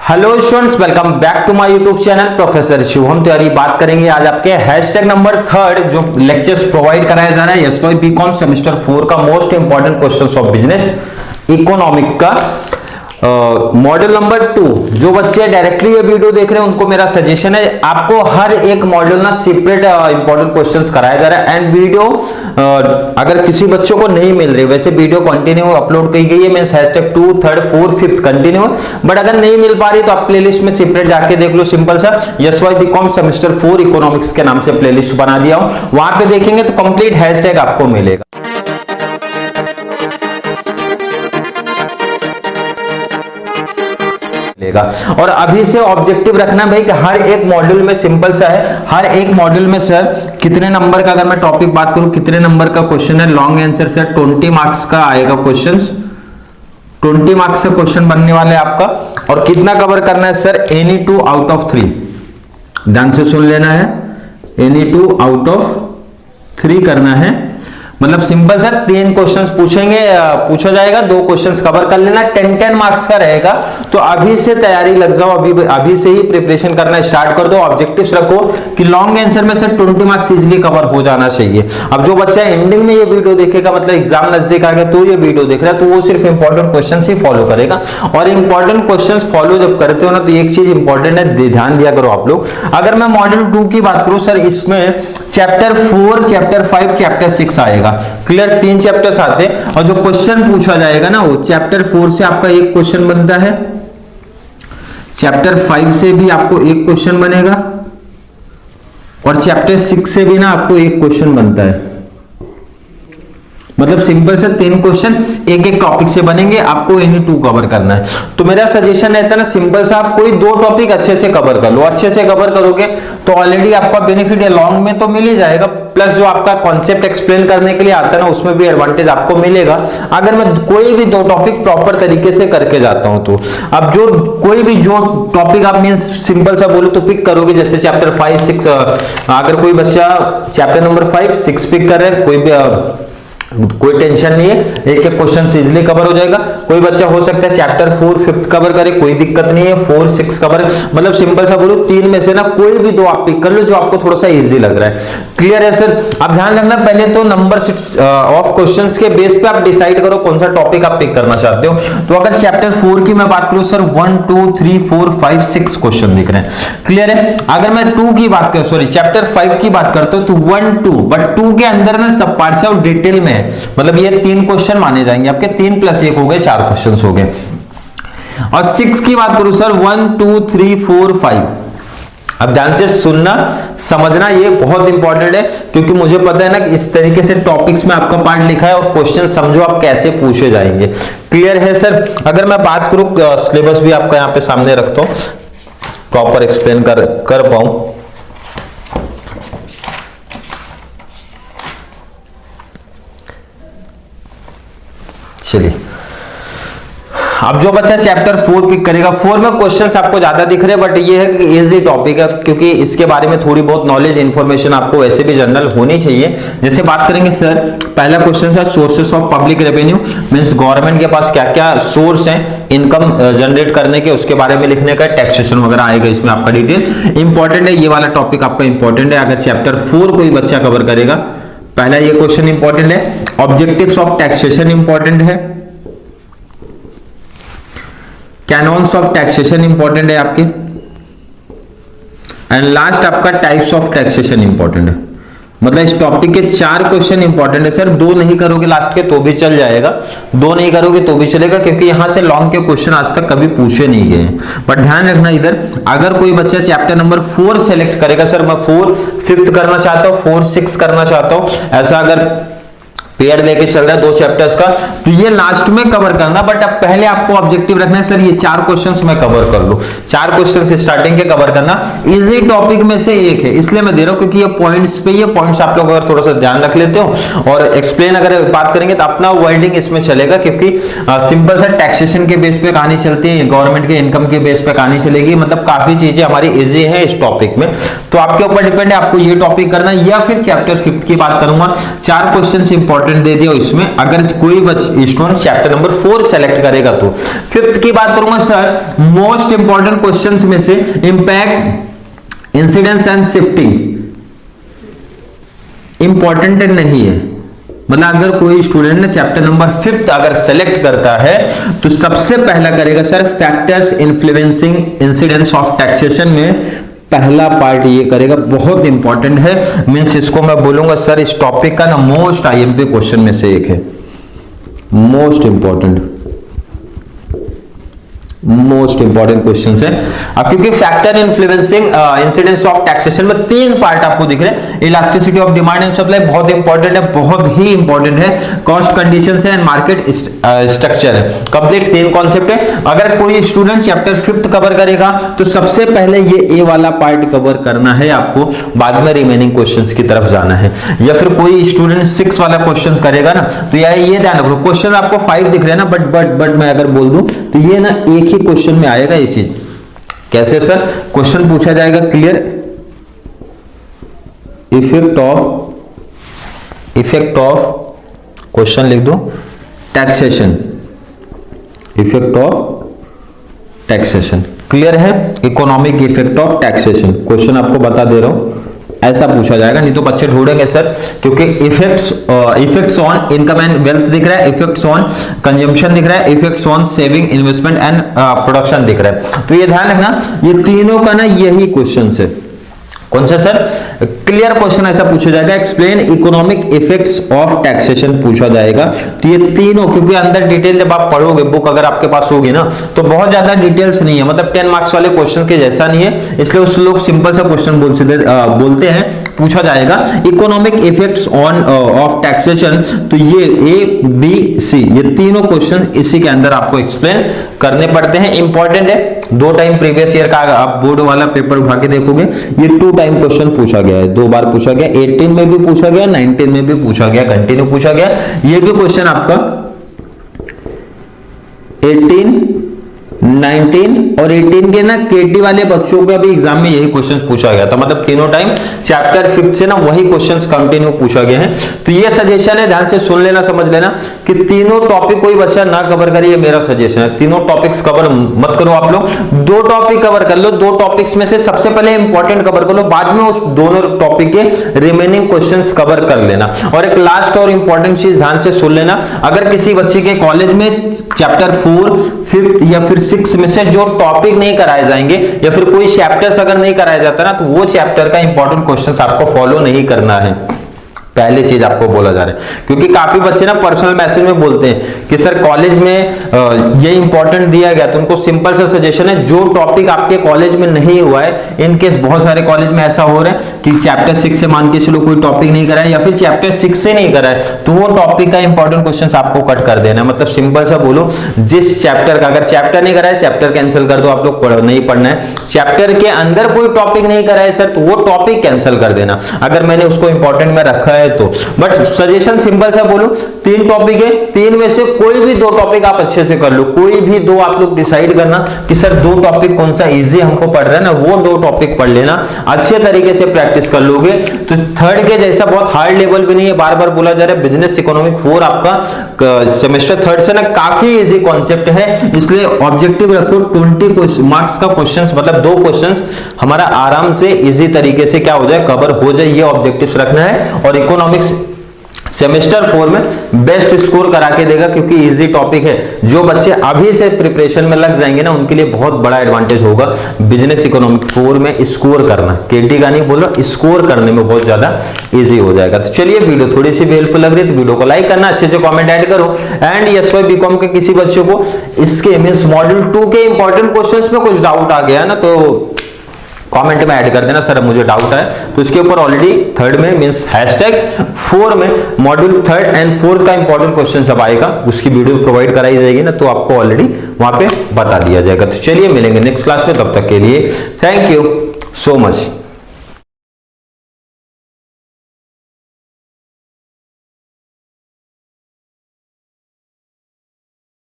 Hello students, welcome back to my YouTube channel professor Shubham Tiwari. बात करेंगे आज आपके हैशटैग नंबर 3 जो लेक्चर्स प्रोवाइड कराया जा रहा है एसवाई बीकॉम सेमेस्टर 4 का most important questions of business economic का मॉड्यूल नंबर 2। जो बच्चे डायरेक्टली ये वीडियो देख रहे हैं उनको मेरा सजेशन है, आपको हर एक मॉड्यूल ना सेपरेट इंपॉर्टेंट क्वेश्चंस कराया जा रहा है। एंड वीडियो अगर किसी बच्चों को नहीं मिल रही, वैसे वीडियो कंटिन्यू अपलोड की गई है, मींस हैशटैग 2, 3, 4, 5 कंटिन्यू, बट अगर नहीं मिल पा रही तो आप प्लेलिस्ट में सेपरेट जाके देख लो। सिंपल सा एसवाई बीकॉम सेमेस्टर 4 इकोनॉमिक्स के नाम से प्लेलिस्ट बना दिया हूं, वहां पे देखेंगे तो कंप्लीट हैशटैग आपको मिलेगा। और अभी से ऑब्जेक्टिव रखना भाई कि हर एक मॉड्यूल में सिंपल सा है, हर एक मॉड्यूल में सर कितने नंबर का, अगर मैं टॉपिक बात करूं कितने नंबर का क्वेश्चन है, लॉन्ग आंसर सर 20 मार्क्स का आएगा क्वेश्चंस, 20 मार्क्स से क्वेश्चन बनने वाले आपका। और कितना कवर करना है सर, एनी 2 आउट ऑफ 3, ध्यान से सुन लेना है, एनी 2 आउट ऑफ 3 करना है। मतलब सिंपल सा 3 क्वेश्चंस पूछा जाएगा, 2 क्वेश्चंस कवर कर लेना, 10 मार्क्स का रहेगा। तो अभी से तैयारी लग जाओ, अभी से ही प्रिपरेशन करना स्टार्ट कर दो। ऑब्जेक्टिव्स रखो कि लॉन्ग आंसर में से 20 मार्क्स इजीली कवर हो जाना चाहिए। अब जो बच्चा एंडिंग में ये वीडियो देखेगा, मतलब एग्जाम नजदीक आ गया तो ये वीडियो देख रहा है, तो वो सिर्फ इंपॉर्टेंट क्वेश्चन ही फॉलो करेगा। और इंपॉर्टेंट क्वेश्चन फॉलो जब करते हो ना, तो एक चीज इंपॉर्टेंट है, ध्यान दिया करो आप लोग। अगर मैं मॉड्यूल 2 की बात करूं सर, इसमें चैप्टर 4, चैप्टर 5, चैप्टर 6 आएगा। क्लियर, 3 चैप्टर्स आते हैं। और जो क्वेश्चन पूछा जाएगा ना, वो चैप्टर 4 से आपका एक क्वेश्चन बनता है, चैप्टर 5 से भी आपको एक क्वेश्चन बनेगा, और चैप्टर 6 से भी ना आपको एक क्वेश्चन बनता है। मतलब सिंपल से 3 क्वेश्चन एक एक टॉपिक से बनेंगे, आपको एनी 2 कवर करना है। तो मेरा सजेशन रहता है ना, सिंपल सा आप कोई 2 टॉपिक अच्छे से कवर कर लो। अच्छे से कवर करोगे तो ऑलरेडी आपका बेनिफिट है, लॉन्ग में तो मिल ही जाएगा, प्लस जो आपका कॉन्सेप्ट एक्सप्लेन करने के लिए आता है ना, उसमें भी एडवांटेज आपको मिलेगा। अगर मैं कोई भी 2 टॉपिक प्रॉपर तरीके से करके जाता हूं तो अब जो कोई भी जो टॉपिक आप मींस सिंपल सा बोलो तो पिक करोगे, जैसे चैप्टर 5, 6, अगर कोई बच्चा चैप्टर नंबर 5, 6 पिक कर रहे हैं, कोई टेंशन नहीं है, एक एक क्वेश्चन इजीली कवर हो जाएगा। कोई बच्चा हो सकता है चैप्टर 4, 5 कवर करे, कोई दिक्कत नहीं है, 4, 6 कवर, मतलब सिंपल सा बोलो 3 में से ना कोई भी 2 आप पिक कर लो जो आपको थोड़ा सा इजी लग रहा है। क्लियर है सर? अब ध्यान रखना, पहले तो नंबर ऑफ क्वेश्चंस के बेस पे आप डिसाइड करो कौन सा टॉपिक आप पिक करना चाहते हो। तो अगर चैप्टर 4 की मैं बात करूं सर, 1, 2, 3, 4, 5, 6 क्वेश्चन दिख रहे हैं। क्लियर है? अगर मैं 2 की बात करूं, सॉरी चैप्टर 5 की बात करता हूं तो 1, 2, बट 2 के अंदर ना सब पार्ट्स और डिटेल में, मतलब ये 3 क्वेश्चन माने जाएंगे आपके, 3 + 1 हो गए, 4 क्वेश्चन हो गए। और 6 की बात करूं सर, 1, 2, 3, 4, 5। अब ध्यान से सुनना समझना, ये बहुत इंपॉर्टेंट है, क्योंकि मुझे पता है ना कि इस तरीके से टॉपिक्स में आपका पार्ट लिखा है और क्वेश्चन समझो आप कैसे पूछे जाएंगे। क्लियर है सर? अगर मैं बात करूं, सिलेबस भी आपका यहां पे सामने रखता हूं, प्रॉपर एक्सप्लेन कर पाऊं। चलिए, अब जो बच्चा चैप्टर 4 पिक करेगा, 4 में क्वेश्चंस आपको ज्यादा दिख रहे हैं, बट ये है कि इजी टॉपिक है, क्योंकि इसके बारे में थोड़ी बहुत नॉलेज इंफॉर्मेशन आपको वैसे भी जनरल होनी चाहिए। जैसे बात करेंगे सर, पहला क्वेश्चन है sources of public revenue, means government के पास क्या क्या सोर्स हैं इनकम जनरेट करने के, उसके बारे में लिखने का, टैक्सेशन वगैरह आएगा इसमें आपका डिटेल। इंपॉर्टेंट है, ये वाला टॉपिक आपका इंपॉर्टेंट है। अगर चैप्टर 4 कोई बच्चा कवर करेगा, पहला ये क्वेश्चन इंपॉर्टेंट है। ऑब्जेक्टिव्स ऑफ टैक्सेशन इंपॉर्टेंट है, कैनॉन्स ऑफ टैक्सेशन इंपॉर्टेंट है आपके, एंड लास्ट आपका टाइप्स ऑफ टैक्सेशन इंपॉर्टेंट है। मतलब इस टॉपिक के 4 क्वेश्चन इंपॉर्टेंट है सर। 2 नहीं करोगे लास्ट के तो भी चल जाएगा, 2 नहीं करोगे तो भी चलेगा, क्योंकि यहां से लॉन्ग के क्वेश्चन आज तक कभी पूछे नहीं गए हैं। बट ध्यान रखना इधर, अगर कोई बच्चा चैप्टर नंबर 4 सेलेक्ट करेगा, सर मैं 4, 5th करना चाहता हूं, 4, 6 करना चाहता हूं, ऐसा अगर पेयर लेके चल रहा है 2 चैप्टर्स का, तो ये लास्ट में कवर करना। बट अब पहले आपको ऑब्जेक्टिव रखना है सर, ये 4 क्वेश्चंस मैं कवर कर लूं, 4 क्वेश्चंस स्टार्टिंग के कवर करना। इजी टॉपिक में से एक है, इसलिए मैं दे रहा हूं, क्योंकि ये पॉइंट्स आप लोग अगर थोड़ा सा ध्यान रख लेते हो और एक्सप्लेन अगर बात करेंगे तो अपना वर्डिंग इसमें चलेगा, क्योंकि सिंपल सा टैक्सेशन के बेस पे कहानी चलती है, गवर्नमेंट के इनकम के बेस पे कहानी चलेगी, मतलब काफी चीजें हमारी इजी है इस टॉपिक में। तो आपके ऊपर डिपेंड है आपको ये टॉपिक करना या फिर चैप्टर 5 की बात करूंगा। 4 क्वेश्चन इंपॉर्टेंट इंपॉर्टेंट दे दिया इसमें, अगर कोई स्टूडेंट चैप्टर नंबर 4 सेलेक्ट करेगा तो। फिफ्थ की बात करूंगा सर, मोस्ट इंपॉर्टेंट क्वेश्चंस में से impact, incidence and shifting important नहीं है। मतलब अगर कोई स्टूडेंट ने चैप्टर नंबर 5 अगर सेलेक्ट करता है तो सबसे पहला करेगा sir factors influencing incidence of taxation में पहला पार्ट ये करेगा, बहुत इंपॉर्टेंट है। मींस इसको मैं बोलूंगा सर इस टॉपिक का ना मोस्ट आईएमपी क्वेश्चन में से एक है, मोस्ट इंपॉर्टेंट क्वेश्चन है। अब क्योंकि factor influencing incidence of taxation में 3 पार्ट आपको दिख रहे हैं। Elasticity of demand and supply बहुत इंपॉर्टेंट है, बहुत ही इंपॉर्टेंट है। कॉस्ट कंडीशंस है एंड मार्केट स्ट्रक्चर है, कंप्लीट 3 कॉन्सेप्ट है। अगर कोई स्टूडेंट चैप्टर 5 कवर करेगा तो सबसे पहले ये ए वाला पार्ट कवर करना है आपको, बाद में रिमेनिंग क्वेश्चंस की तरफ जाना है। या फिर कोई स्टूडेंट 6 वाला क्वेश्चन करेगा ना तो यार ये ध्यान रखो, क्वेश्चन आपको 5 दिख रहे हैं ना, बट मैं अगर बोल दूं तो ये ना एक ही क्वेश्चन में आएगा ये चीज। कैसे सर? क्वेश्चन पूछा जाएगा क्लियर इफेक्ट ऑफ क्वेश्चन लिख दो taxation, effect of taxation clear है, economic effect of taxation question आपको बता दे रहा हूं, ऐसा पूछा जाएगा। नहीं तो बच्चे ढूंढेंगे सर क्योंकि effects on income and wealth दिख रहा है, इफेक्ट्स ऑन कंजम्पशन दिख रहा है, effects on saving investment and production दिख रहा है। तो ये ध्यान रखना, ये तीनों का ना यही क्वेश्चन है। कौन सा सर? क्लियर क्वेश्चन ऐसा पूछा जाएगा, explain economic effects of taxation पूछा जाएगा। तो ये तीनों, क्योंकि अंदर डिटेल जब आप पढ़ोगे बुक अगर आपके पास होगी ना तो बहुत ज्यादा डिटेल्स नहीं है, मतलब 10 मार्क्स वाले क्वेश्चन के जैसा नहीं है, इसलिए उस लोग सिंपल सा क्वेश्चन बोलते हैं, पूछा जाएगा economic effects on off taxation. तो ये ए बी सी ये तीनों क्वेश्चन इसी के अंदर आपको एक्सप्लेन करने पड़ते हैं, इंपॉर्टेंट है। 2 टाइम प्रीवियस ईयर का आप बोर्ड वाला पेपर उठा के देखोगे, ये 2 टाइम क्वेश्चन पूछा गया है, 2 बार पूछा गया, 18 में भी पूछा गया, 19 में भी पूछा गया, कंटिन्यू पूछा गया। ये भी क्वेश्चन आपका 18, 19 और 18 के ना केटी वाले बच्चों का भी एग्जाम में यही क्वेश्चन पूछा गया था, मतलब तीनों टाइम चैप्टर 5 से ना वही क्वेश्चंस कंटिन्यू पूछा गया है। तो ये सजेशन है, ध्यान से सुन लेना, समझ लेना कि तीनों टॉपिक कोई बच्चा ना कवर करे, ये मेरा सजेशन है। तीनों टॉपिक्स कवर मत करो आप लोग, 2 टॉपिक कवर कर लो, 2 टॉपिक्स में से सबसे पहले इंपॉर्टेंट कवर कर लो, बाद में उस दोनों टॉपिक के रिमेनिंग क्वेश्चंस कवर कर लेना। और एक लास्ट और इंपॉर्टेंट चीज ध्यान से सुन लेना, अगर किसी बच्चे के कॉलेज में चैप्टर 4, 5 या फिर 6 में से जो टॉपिक नहीं कराए जाएंगे या फिर कोई चैप्टर्स अगर नहीं कराया जाता ना तो वो चैप्टर का इंपॉर्टेंट क्वेश्चंस आपको फॉलो नहीं करना है, पहली चीज आपको बोला जा रहा है। क्योंकि काफी बच्चे ना पर्सनल मैसेज में बोलते हैं कि सर कॉलेज में ये इंपॉर्टेंट दिया गया, तो उनको सिंपल सा सजेशन है, जो टॉपिक आपके कॉलेज में नहीं हुआ है, इन केस बहुत सारे कॉलेज में ऐसा हो रहा है कि चैप्टर 6 से मान के चलो कोई टॉपिक नहीं करा है या फिर चैप्टर 6 से नहीं करा है, तो वो टॉपिक का इंपॉर्टेंट क्वेश्चन आपको कट कर देना। मतलब सिंपल सा बोलो, जिस चैप्टर का अगर चैप्टर नहीं करा है चैप्टर कैंसिल कर दो, आप लोग नहीं पढ़ना है। चैप्टर के अंदर कोई टॉपिक नहीं करा है सर तो वो टॉपिक कैंसिल कर देना, अगर मैंने उसको इंपॉर्टेंट में रखा है तो। बट सजेशन सिंपल सा बोलो, 3 टॉपिक है, 3 में से कोई भी 2 टॉपिक आप अच्छे से कर लो, कोई भी 2 आप लोग डिसाइड करना कि सर 2 टॉपिक कौन सा इजी हमको पढ़ रहा है ना, वो 2 टॉपिक पढ़ लेना, अच्छे तरीके से प्रैक्टिस कर लोगे तो थर्ड के जैसा बहुत हार्ड लेवल भी नहीं है। बार बार बोला जा रहा है बिजनेस इकोनॉमिक 4 आपका सेमेस्टर 3 से ना काफी इजी कॉन्सेप्ट है, इसलिए ऑब्जेक्टिव रखो 20 मार्क्स का क्वेश्चन, मतलब 2 क्वेश्चन हमारा आराम से इजी तरीके से क्या हो जाए, कवर हो जाए, ये ऑब्जेक्टिव्स रखना है। और इकोनॉमिक्स सेमेस्टर 4 में बेस्ट स्कोर करा के देगा क्योंकि इजी टॉपिक है, जो बच्चे अभी से प्रिपरेशन में लग जाएंगे ना उनके लिए बहुत बड़ा एडवांटेज होगा बिजनेस इकोनॉमिक 4 में स्कोर करना, केटी का नहीं बोल रहा, स्कोर करने में बहुत ज्यादा इजी हो जाएगा। तो चलिए वीडियो थोड़ी सी भी हेल्पफुल लग रही है तो वीडियो को लाइक करना, अच्छे से कमेंट ऐड करो। एंड एसवाई बीकॉम के किसी बच्चों को इसके मींस मॉड्यूल 2 के इंपॉर्टेंट क्वेश्चंस में कुछ डाउट आ गया ना तो कमेंट में ऐड कर देना, सर मुझे डाउट है, तो इसके ऊपर ऑलरेडी 3rd में मींस #4 में मॉड्यूल 3rd एंड 4th का इंपॉर्टेंट क्वेश्चन जब आएगा उसकी वीडियो प्रोवाइड कराई जाएगी ना, तो आपको ऑलरेडी वहां पे बता दिया जाएगा। तो चलिए मिलेंगे नेक्स्ट क्लास में, तब तक के लिए थैंक यू सो मच।